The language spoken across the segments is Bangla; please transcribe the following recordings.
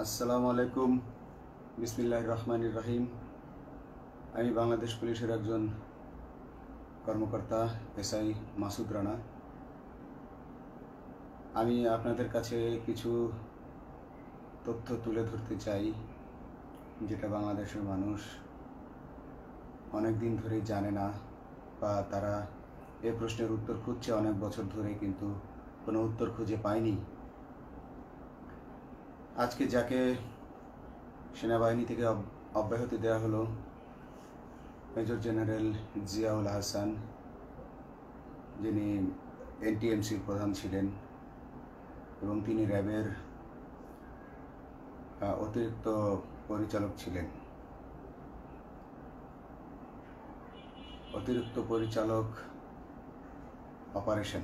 আসসালামু আলাইকুম। বিসমিল্লাহির রহমানির রহিম। আমি বাংলাদেশ পুলিশের একজন কর্মকর্তা এসআই মাসুদ রানা। আমি আপনাদের কাছে কিছু তথ্য তুলে ধরতে চাই, যেটা বাংলাদেশের মানুষ অনেক দিন ধরেই জানে না, বা তারা এই প্রশ্নের উত্তর খুঁজছে অনেক বছর ধরে, কিন্তু কোনো উত্তর খুঁজে পায়নি। আজকে যাকে সেনাবাহিনী থেকে অব্যাহতি দেওয়া হলো, মেজর জেনারেল জিয়াউল হাসান, যিনি এনটিএমসির প্রধান ছিলেন এবং তিনি র্যাবের অতিরিক্ত পরিচালক ছিলেন। অতিরিক্ত পরিচালক অপারেশন।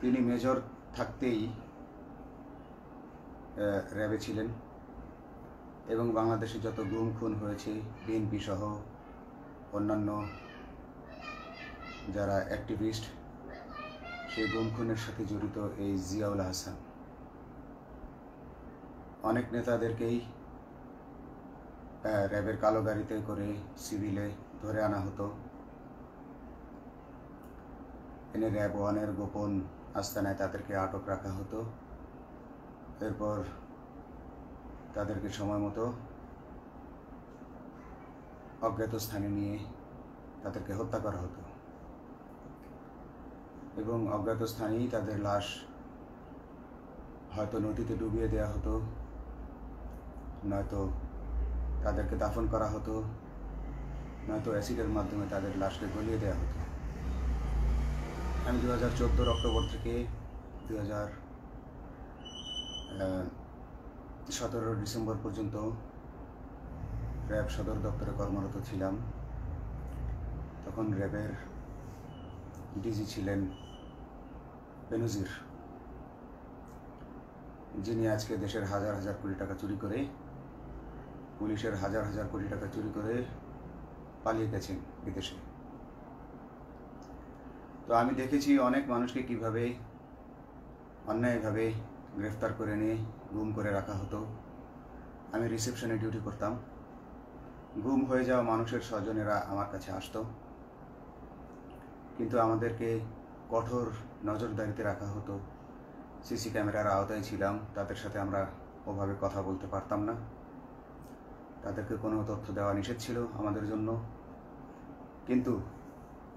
তিনি মেজর থাকতেই র্যাবে ছিলেন এবং বাংলাদেশে যত গুম খুন হয়েছে, বিএনপি সহ অন্যান্য যারা অ্যাক্টিভিস্ট, সেই গুম খুনের সাথে জড়িত এই জিয়াউল হাসান। অনেক নেতাদেরকেই র্যাবের কালো গাড়িতে করে সিভিলে ধরে আনা হতো, এনে র্যাব ওয়ানের গোপন আস্তানায় তাদেরকে আটক রাখা হতো। এরপর তাদেরকে সময় মতো অজ্ঞাত স্থানে নিয়ে তাদেরকে হত্যা করা হতো এবং অজ্ঞাত স্থানেই তাদের লাশ হয়তো নদীতে ডুবিয়ে দেওয়া হতো, নয়তো তাদেরকে দাফন করা হতো, নয়তো অ্যাসিডের মাধ্যমে তাদের লাশকে গলিয়ে দেওয়া হতো। আমি 2014 অক্টোবর থেকে 2017 ডিসেম্বর পর্যন্ত র্যাব সদর দপ্তরে কর্মরত ছিলাম। তখন র্যাবের ডিজি ছিলেন বেনজির, যিনি আজকে দেশের হাজার হাজার কোটি টাকা চুরি করে, পুলিশের হাজার হাজার কোটি টাকা চুরি করে পালিয়ে গেছেন বিদেশে। তো আমি দেখেছি অনেক মানুষকে কিভাবে অন্যায়ভাবে গ্রেফতার করে নিয়ে গুম করে রাখা হতো। আমি রিসেপশনে ডিউটি করতাম। গুম হয়ে যাওয়া মানুষের স্বজনেরা আমার কাছে আসতো, কিন্তু আমাদেরকে কঠোর নজরদারিতে রাখা হতো। সিসি ক্যামেরার আওতায় ছিলাম, তাদের সাথে আমরা ওভাবে কথা বলতে পারতাম না। তাদেরকে কোনো তথ্য দেওয়া নিষেধ ছিল আমাদের জন্য। কিন্তু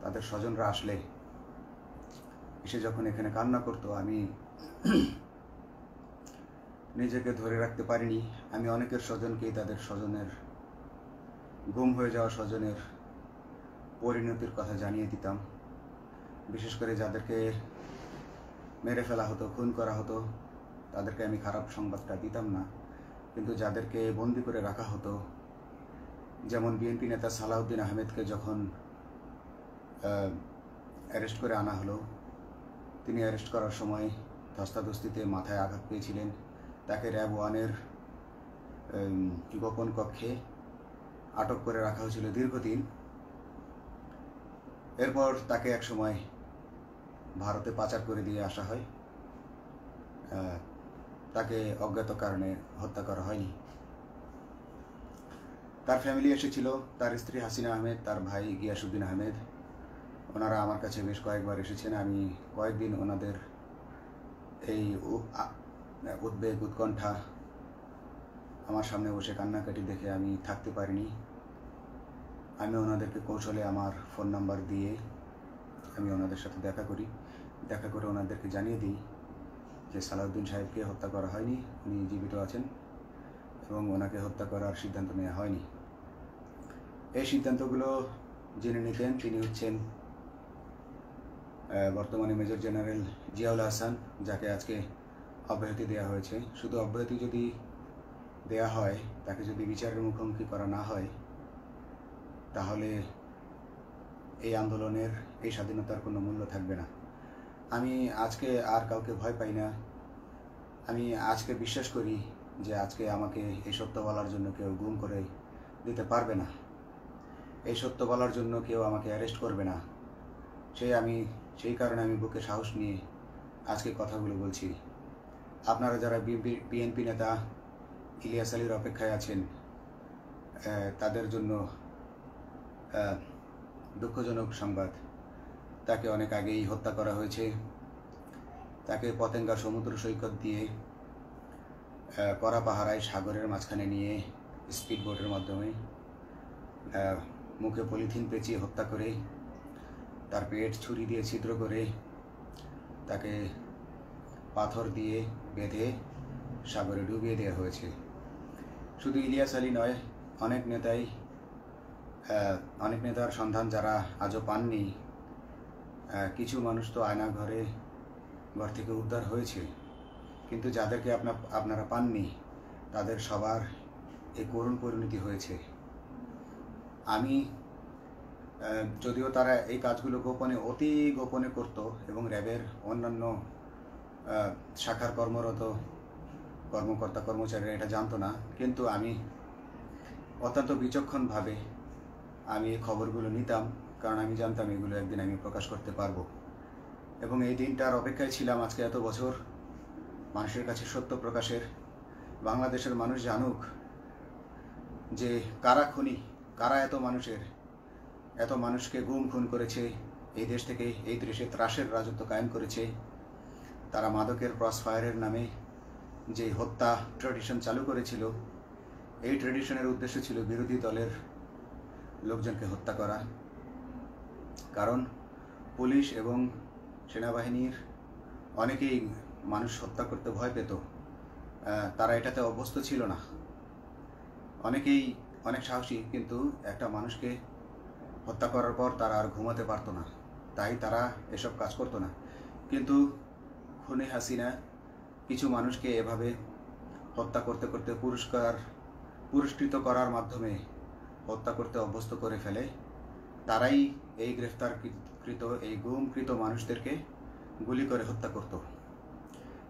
তাদের স্বজনরা আসলে এসে যখন এখানে কান্না করতো, আমি নিজেকে ধরে রাখতে পারিনি। আমি অনেকের স্বজনকেই তাদের স্বজনের, গুম হয়ে যাওয়া স্বজনের পরিণতির কথা জানিয়ে দিতাম। বিশেষ করে যাদেরকে মেরে ফেলা হতো, খুন করা হতো, তাদেরকে আমি খারাপ সংবাদটা দিতাম না। কিন্তু যাদেরকে বন্দি করে রাখা হতো, যেমন বিএনপি নেতা সালাউদ্দিন আহমেদকে যখন অ্যারেস্ট করে আনা হলো, তিনি অ্যারেস্ট করার সময় ধস্তাধস্তিতে মাথায় আঘাত পেয়েছিলেন। তাকে র্যাব ওয়ানের গোপন কক্ষে আটক করে রাখা হয়েছিল দীর্ঘদিন। এরপর তাকে এক সময় ভারতে পাচার করে দিয়ে আসা হয়। তাকে অজ্ঞাত কারণে হত্যা করা হয়নি। তার ফ্যামিলি এসেছিল, তার স্ত্রী হাসিনা আহমেদ, তার ভাই গিয়াসউদ্দিন আহমেদ। ওনারা আমার কাছে বেশ কয়েকবার এসেছেন। আমি কয়েকদিন ওনাদের এই উদ্বেগ, উৎকণ্ঠা আমার সামনে বসে কান্নাকাটি দেখে আমি থাকতে পারিনি। আমি ওনাদেরকে কৌশলে আমার ফোন নাম্বার দিয়ে আমি ওনাদের সাথে দেখা করে ওনাদেরকে জানিয়ে দিই যে সালাউদ্দিন সাহেবকে হত্যা করা হয়নি, উনি জীবিত আছেন এবং ওনাকে হত্যা করার সিদ্ধান্ত নেওয়া হয়নি। এই সিদ্ধান্তগুলো জেনে নিতেন তিনি হচ্ছেন বর্তমানে মেজর জেনারেল জিয়াউল হাসান, যাকে আজকে অব্যাহতি দেওয়া হয়েছে। শুধু অব্যাহতি যদি দেয়া হয়, তাকে যদি বিচারের মুখোমুখি করা না হয়, তাহলে এই আন্দোলনের, এই স্বাধীনতার কোনো মূল্য থাকবে না। আমি আজকে আর কাউকে ভয় পাই না। আমি আজকে বিশ্বাস করি যে আজকে আমাকে এই সত্য বলার জন্য কেউ গুম করে দিতে পারবে না, এই সত্য বলার জন্য কেউ আমাকে অ্যারেস্ট করবে না। সেই কারণে আমি বুকে সাহস নিয়ে আজকে কথাগুলো বলছি। আপনারা যারা বিএনপি নেতা ইলিয়াস আলীর অপেক্ষায় আছেন, তাদের জন্য দুঃখজনক সংবাদ। তাকে অনেক আগেই হত্যা করা হয়েছে। তাকে পতেঙ্গা সমুদ্র সৈকত দিয়ে কড়া পাহারায় সাগরের মাঝখানে নিয়ে স্পিডবোটের মাধ্যমে মুখে পলিথিন পেঁচিয়ে হত্যা করে, তার পেট ছুরি দিয়ে ছিদ্র করে, তাকে পাথর দিয়ে বেঁধে সাগরে ডুবিয়ে দেওয়া হয়েছে। শুধু ইলিয়াস আলী নয়, অনেক নেতার সন্ধান যারা আজও পাননি। কিছু মানুষ তো ঘর থেকে উদ্ধার হয়েছে, কিন্তু যাদেরকে আপনারা পাননি তাদের সবার এই করুণ পরিণতি হয়েছে। আমি যদিও তারা এই কাজগুলো অতি গোপনে করত এবং র্যাবের অন্যান্য শাখার কর্মরত কর্মকর্তা কর্মচারীরা এটা জানতো না, কিন্তু আমি অত্যন্ত বিচক্ষণভাবে আমি এই খবরগুলো নিতাম, কারণ আমি জানতাম এগুলো একদিন আমি প্রকাশ করতে পারবো। এবং এই দিনটার অপেক্ষায় ছিলাম আজকে এত বছর, মানুষের কাছে সত্য প্রকাশের। বাংলাদেশের মানুষ জানুক যে কারা খুনি, কারা এত মানুষকে গুম খুন করেছে, এই দেশ থেকে এই দেশে ত্রাসের রাজত্ব কায়েম করেছে। তারা মাদকের ক্রসফায়ারের নামে যে হত্যা ট্র্যাডিশন চালু করেছিল, এই ট্র্যাডিশনের উদ্দেশ্য ছিল বিরোধী দলের লোকজনকে হত্যা করা। কারণ পুলিশ এবং সেনাবাহিনীর অনেকেই মানুষ হত্যা করতে ভয় পেত, তারা এটাতে অভ্যস্ত ছিল না। অনেকেই অনেক সাহসী, কিন্তু একটা মানুষকে হত্যা করার পর তারা আর ঘুমাতে পারতো না, তাই তারা এসব কাজ করতো না। কিন্তু খুনি হাসিনা কিছু মানুষকে এভাবে হত্যা করতে করতে পুরস্কৃত করার মাধ্যমে হত্যা করতে অভ্যস্ত করে ফেলে। তারাই এই গ্রেফতারকৃত এই গুমকৃত মানুষদেরকে গুলি করে হত্যা করত।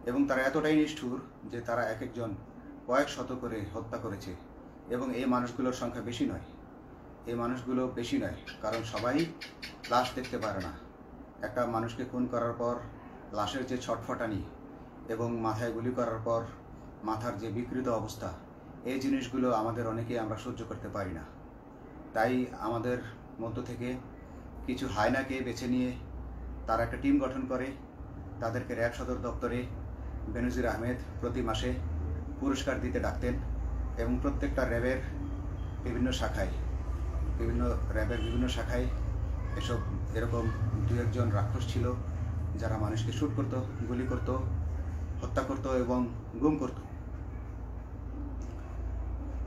এবং তারা এতটাই নিষ্ঠুর যে তারা এক একজন কয়েক শত করে হত্যা করেছে। এবং এই মানুষগুলোর সংখ্যা বেশি নয়, কারণ সবাই লাশ দেখতে পারে না। একটা মানুষকে খুন করার পর লাশের যে ছটফটানি এবং মাথায় গুলি করার পর মাথার যে বিকৃত অবস্থা, এই জিনিসগুলো আমাদের অনেকেই আমরা সহ্য করতে পারি না। তাই আমাদের মধ্য থেকে কিছু হায়নাকে বেছে নিয়ে তারা একটা টিম গঠন করে, তাদেরকে র্যাব সদর দপ্তরে বেনজির আহমেদ প্রতি মাসে পুরস্কার দিতে ডাকতেন। এবং প্রত্যেকটা র্যাবের বিভিন্ন শাখায় এরকম দু একজন রাক্ষস ছিল যারা মানুষকে শ্যুট করত, গুলি করত, হত্যা করত এবং গুম করত।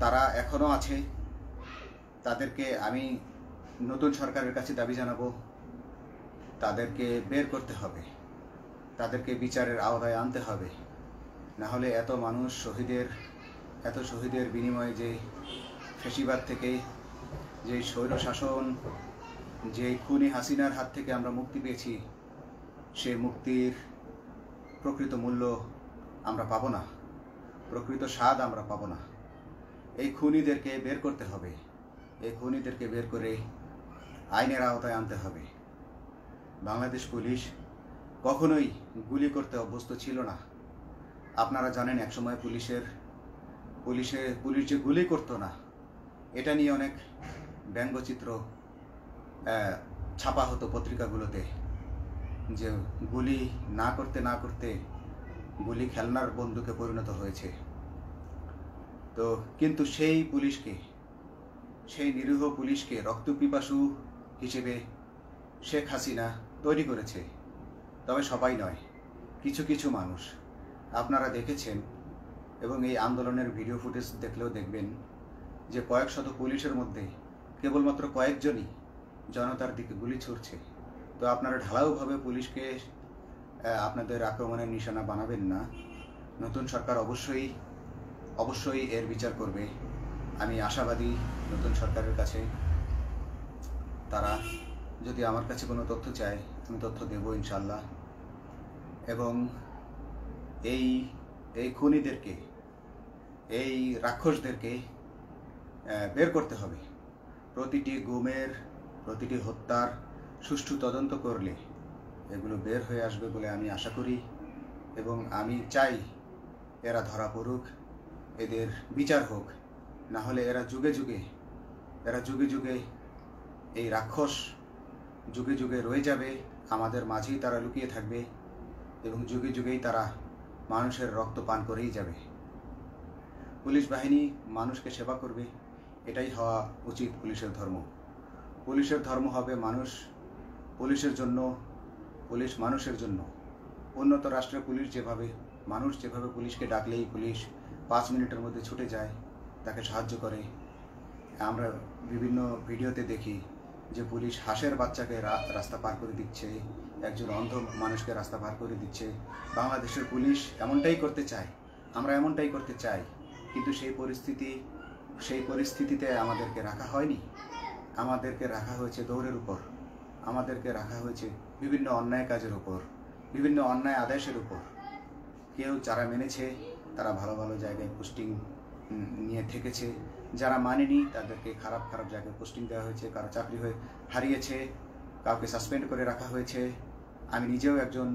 তারা এখনো আছে। তাদেরকে আমি নতুন সরকারের কাছে দাবি জানাবো, তাদেরকে বের করতে হবে, তাদেরকে বিচারের আওতায় আনতে হবে। না হলে এত শহীদের বিনিময়ে যে ফ্যাসিবাদ থেকে, যে স্বৈর শাসন, যে খুনি হাসিনার হাত থেকে আমরা মুক্তি পেয়েছি, সে মুক্তির প্রকৃত মূল্য আমরা পাবো না, প্রকৃত স্বাদ আমরা পাবো না। এই খুনিদেরকে বের করতে হবে, এই খুনিদেরকে বের করে আইনের আওতায় আনতে হবে। বাংলাদেশ পুলিশ কখনোই গুলি করতে অভ্যস্ত ছিল না। আপনারা জানেন একসময় পুলিশ যে গুলি করতো না, এটা নিয়ে অনেক ব্যঙ্গচিত্র ছাপা হতো পত্রিকাগুলোতে, যে গুলি না করতে গুলি খেলনার বন্দুকে পরিণত হয়েছে। তো কিন্তু সেই নিরীহ পুলিশকে রক্তপিপাসু হিসেবে শেখ হাসিনা তৈরি করেছে। তবে সবাই নয়, কিছু কিছু মানুষ আপনারা দেখেছেন, এবং এই আন্দোলনের ভিডিও ফুটেজ দেখলেও দেখবেন যে কয়েক শত পুলিশের মধ্যে কেবলমাত্র কয়েকজনই জনতার দিকে গুলি ছুড়ছে। তো আপনারা ঢালাওভাবে পুলিশকে আপনাদের আক্রমণের নিশানা বানাবেন না। নতুন সরকার অবশ্যই এর বিচার করবে। আমি আশাবাদী নতুন সরকারের কাছে। তারা যদি আমার কাছে কোনো তথ্য চায়, আমি তথ্য দেব ইনশাল্লাহ। এবং এই খুনিদেরকে, এই রাক্ষসদেরকে বের করতে হবে। প্রতিটি গুমের, প্রতিটি হত্যার সুষ্ঠু তদন্ত করলে এগুলো বের হয়ে আসবে বলে আমি আশা করি। এবং আমি চাই এরা ধরা পড়ুক, এদের বিচার হোক, না হলে এরা যুগে যুগে এই রাক্ষস যুগে যুগে রয়ে যাবে, আমাদের মাঝেই তারা লুকিয়ে থাকবে এবং যুগে যুগেই তারা মানুষের রক্ত পান করেই যাবে। পুলিশ বাহিনী মানুষকে সেবা করবে, এটাই হওয়া উচিত পুলিশের ধর্ম। পুলিশের ধর্ম হবে মানুষ, পুলিশের জন্য, পুলিশ মানুষের জন্য। উন্নত রাষ্ট্রের পুলিশ মানুষ যেভাবে পুলিশকে ডাকলেই পুলিশ 5 মিনিটের মধ্যে ছুটে যায়, তাকে সাহায্য করে। আমরা বিভিন্ন ভিডিওতে দেখি যে পুলিশ হাঁসের বাচ্চাকে রাস্তা পার করে দিচ্ছে, একজন অন্ধ মানুষকে রাস্তা পার করে দিচ্ছে। বাংলাদেশের পুলিশ এমনটাই করতে চায়, আমরা এমনটাই করতে চাই, কিন্তু সেই পরিস্থিতিতে আমাদেরকে রাখা হয়নি। আমাদেরকে রাখা হয়েছে দৌড়ের উপর, আমাদেরকে রাখা হয়েছে বিভিন্ন অন্যায় কাজের উপর, বিভিন্ন অন্যায় আদেশের উপর। কেউ যারা মেনেছে তারা ভালো ভালো জায়গায় পোস্টিং নিয়ে থেকেছে, যারা মানেনি তাদেরকে খারাপ জায়গায় পোস্টিং দেওয়া হয়েছে, কারো চাকরি হয়ে হারিয়েছে, কাউকে সাসপেন্ড করে রাখা হয়েছে। আমি নিজেও একজন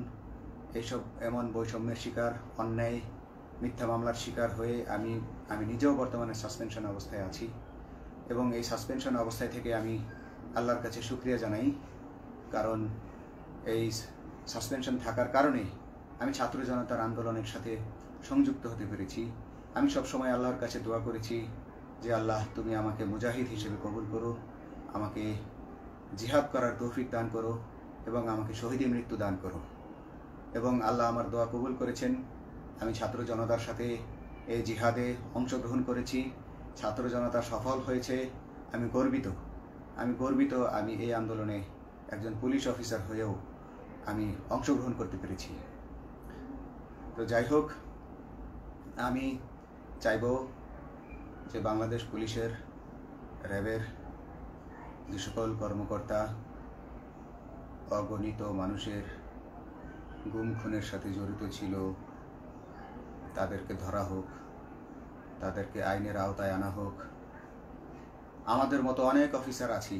এমন বৈষম্যের শিকার, অন্যায় মিথ্যা মামলার শিকার হয়ে আমি নিজেও বর্তমানে সাসপেনশন অবস্থায় আছি এবং এই সাসপেনশন অবস্থায় থেকে আমি আল্লাহর কাছে শুকরিয়া জানাই, কারণ এই সাসপেনশন থাকার কারণে আমি ছাত্র জনতার আন্দোলনের সাথে সংযুক্ত হতে পেরেছি। আমি সবসময় আল্লাহর কাছে দোয়া করেছি যে আল্লাহ তুমি আমাকে মুজাহিদ হিসেবে কবুল করো, আমাকে জিহাদ করার তৌফিক দান করো এবং আমাকে শহীদী মৃত্যু দান করো। এবং আল্লাহ আমার দোয়া কবুল করেছেন। আমি ছাত্র জনতার সাথে এই জিহাদে অংশগ্রহণ করেছি, ছাত্র জনতা সফল হয়েছে। আমি গর্বিত আমি এই আন্দোলনে একজন পুলিশ অফিসার হয়েও আমি অংশগ্রহণ করতে পেরেছি। তো যাই হোক, আমি চাইব যে বাংলাদেশ পুলিশের, র্যাবের যে সকল কর্মকর্তা অগণিত মানুষের গুম খুনের সাথে জড়িত ছিল তাদেরকে ধরা হোক, তাদেরকে আইনের আওতায় আনা হোক। আমাদের মতো অনেক অফিসার আছি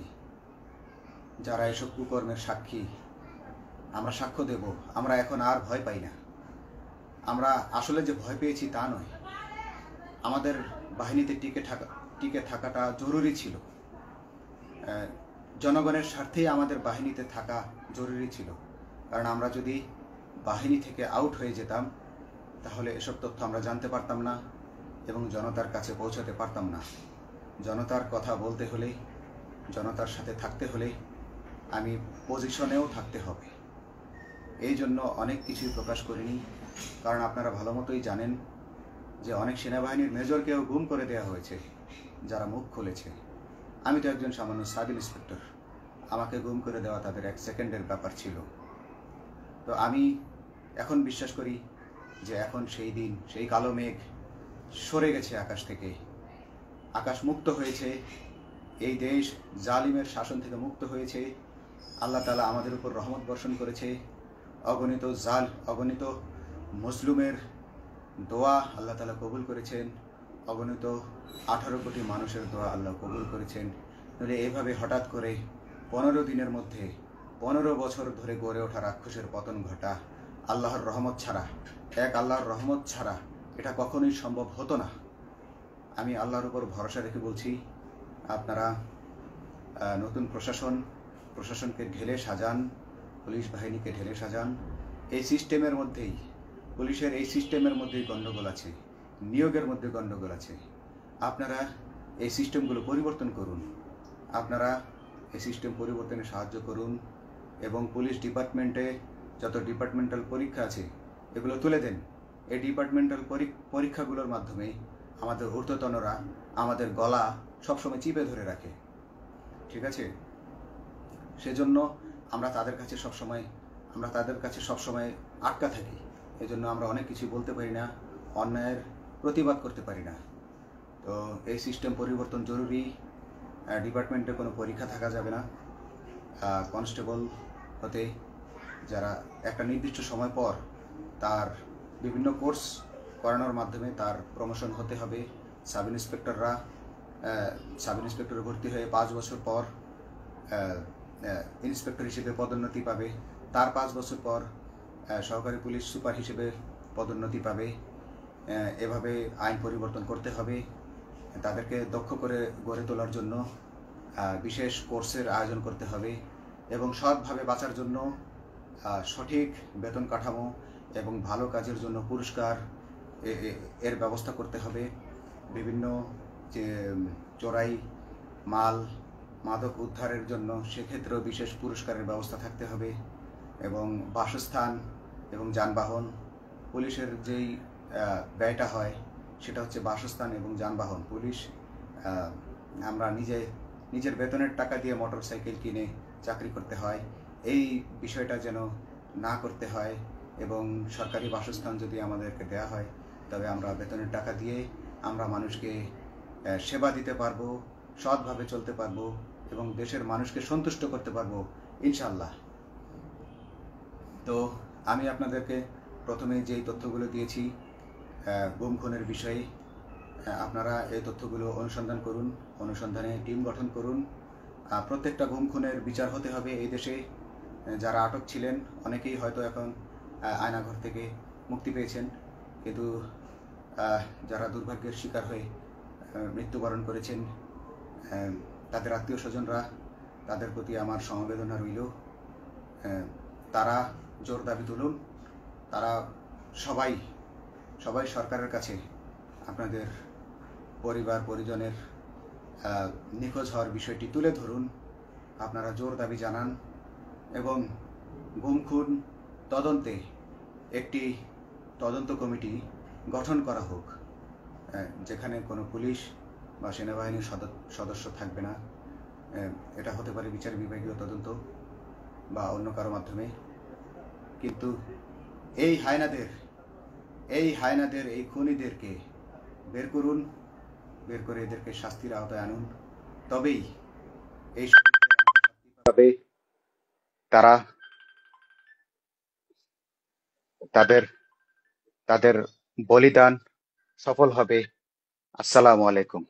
যারা এসব কুকর্মের সাক্ষী, আমরা সাক্ষ্য দেব। আমরা এখন আর ভয় পাই না। আমরা আসলে যে ভয় পেয়েছি তা নয়, আমাদের বাহিনীতে টিকে থাকাটা জরুরি ছিল। জনগণের স্বার্থেই আমাদের বাহিনীতে থাকা জরুরি ছিল, কারণ আমরা যদি বাহিনী থেকে আউট হয়ে যেতাম তাহলে এসব তথ্য আমরা জানতে পারতাম না এবং জনতার কাছে পৌঁছাতে পারতাম না। জনতার কথা বলতে হলে, জনতার সাথে থাকতে হলে আমি পজিশনেও থাকতে হবে। এই জন্য অনেক কিছুই প্রকাশ করিনি, কারণ আপনারা ভালো মতোই জানেন যে অনেক সেনাবাহিনীর মেজরকেও গুম করে দেওয়া হয়েছে যারা মুখ খুলেছে। আমি তো একজন সামান্য সাব ইন্সপেক্টর, আমাকে গুম করে দেওয়া তাদের 1 সেকেন্ডের ব্যাপার ছিল। তো আমি এখন বিশ্বাস করি যে এখন সেই দিন, সেই কালো মেঘ সরে গেছে আকাশ থেকে, আকাশ মুক্ত হয়েছে, এই দেশ জালিমের শাসন থেকে মুক্ত হয়েছে। আল্লাহ তাআলা আমাদের উপর রহমত বর্ষণ করেছে। অগণিত মুসলিমের দোয়া আল্লাহ তাআলা কবুল করেছেন, অগণিত 18 কোটি মানুষের দোয়া আল্লাহ কবুল করেছেন। নইলে এইভাবে হঠাৎ করে 15 দিনের মধ্যে 15 বছর ধরে গড়ে ওঠা রাক্ষসের পতন ঘটা আল্লাহর রহমত ছাড়া এটা কখনোই সম্ভব হতো না। আমি আল্লাহর উপর ভরসা রেখে বলছি, আপনারা নতুন প্রশাসনকে ঢেলে সাজান, পুলিশ বাহিনীকে ঢেলে সাজান। এই সিস্টেমের মধ্যেই, পুলিশের এই সিস্টেমের মধ্যেই গণ্ডগোল আছে, নিয়োগের মধ্যে গণ্ডগোল আছে। আপনারা এই সিস্টেমগুলো পরিবর্তন করুন, আপনারা এই সিস্টেম পরিবর্তনে সাহায্য করুন এবং পুলিশ ডিপার্টমেন্টে যত ডিপার্টমেন্টাল পরীক্ষা আছে এগুলো তুলে দেন। এই ডিপার্টমেন্টাল পরীক্ষাগুলোর মাধ্যমে আমাদের ঊর্ধ্বতনরা আমাদের গলা সবসময় চিপে ধরে রাখে, ঠিক আছে? সেজন্য আমরা তাদের কাছে সবসময় আটকা থাকি। এজন্য আমরা অনেক কিছু বলতে পারি না, অন্যায়ের প্রতিবাদ করতে পারি না। তো এই সিস্টেম পরিবর্তন জরুরি। ডিপার্টমেন্টে কোনো পরীক্ষা থাকা যাবে না। কনস্টেবল হতে যারা একটা নির্দিষ্ট সময় পর তার বিভিন্ন কোর্স করানোর মাধ্যমে তার প্রমোশন হতে হবে। সাব ইন্সপেক্টরে ভর্তি হয়ে 5 বছর পর ইন্সপেক্টর হিসেবে পদোন্নতি পাবে, তার 5 বছর পর সহকারী পুলিশ সুপার হিসেবে পদোন্নতি পাবে। এভাবে আইন পরিবর্তন করতে হবে। তাদেরকে দক্ষ করে গড়ে তোলার জন্য বিশেষ কোর্সের আয়োজন করতে হবে এবং সৎভাবে বাঁচার জন্য সঠিক বেতন কাঠামো এবং ভালো কাজের জন্য পুরস্কার এর ব্যবস্থা করতে হবে। বিভিন্ন যে চোরাই মাল মাদক উদ্ধারের জন্য সেক্ষেত্রেও বিশেষ পুরস্কারের ব্যবস্থা থাকতে হবে এবং বাসস্থান এবং যানবাহন, পুলিশের যেই ব্যয়টা হয় সেটা হচ্ছে বাসস্থান এবং যানবাহন। পুলিশ আমরা নিজের বেতনের টাকা দিয়ে মোটরসাইকেল কিনে চাকরি করতে হয়, এই বিষয়টা যেন না করতে হয় এবং সরকারি বাসস্থান যদি আমাদেরকে দেয়া হয় তবে আমরা বেতনের টাকা দিয়ে আমরা মানুষকে সেবা দিতে পারবো, সৎভাবে চলতে পারবো এবং দেশের মানুষকে সন্তুষ্ট করতে পারবো ইনশাল্লাহ। তো আমি আপনাদেরকে প্রথমে যেই তথ্যগুলো দিয়েছি গুম খুনের বিষয়ে, আপনারা এই তথ্যগুলো অনুসন্ধান করুন, অনুসন্ধানে টিম গঠন করুন। প্রত্যেকটা গুম খুনের বিচার হতে হবে এই দেশে। যারা আটক ছিলেন অনেকেই হয়তো এখন আয়নাঘর থেকে মুক্তি পেয়েছেন, কিন্তু যারা দুর্ভাগ্যের শিকার হয়ে মৃত্যুবরণ করেছেন তাদের আত্মীয় স্বজনরা, তাদের প্রতি আমার সমবেদনা রইল। তারা জোর দাবি তুলুন, তারা সবাই সরকারের কাছে আপনাদের পরিবার পরিজনের নিখোঁজ হওয়ার বিষয়টি তুলে ধরুন, আপনারা জোর দাবি জানান এবং গুম খুন তদন্তে একটি তদন্ত কমিটি গঠন করা হোক, যেখানে কোনো পুলিশ বা সেনাবাহিনীর সদস্য থাকবে না। এটা হতে পারে বিচার বিভাগীয় তদন্ত বা অন্য কারো মাধ্যমে, কিন্তু এই হায়নাদের এই খুনিদেরকে বের করুন, বের করে এদেরকে শাস্তির আওতায় আনুন, তবেই এই তবে তারা তাদের তাদের বলিদান সফল হবে। আসসালামু আলাইকুম।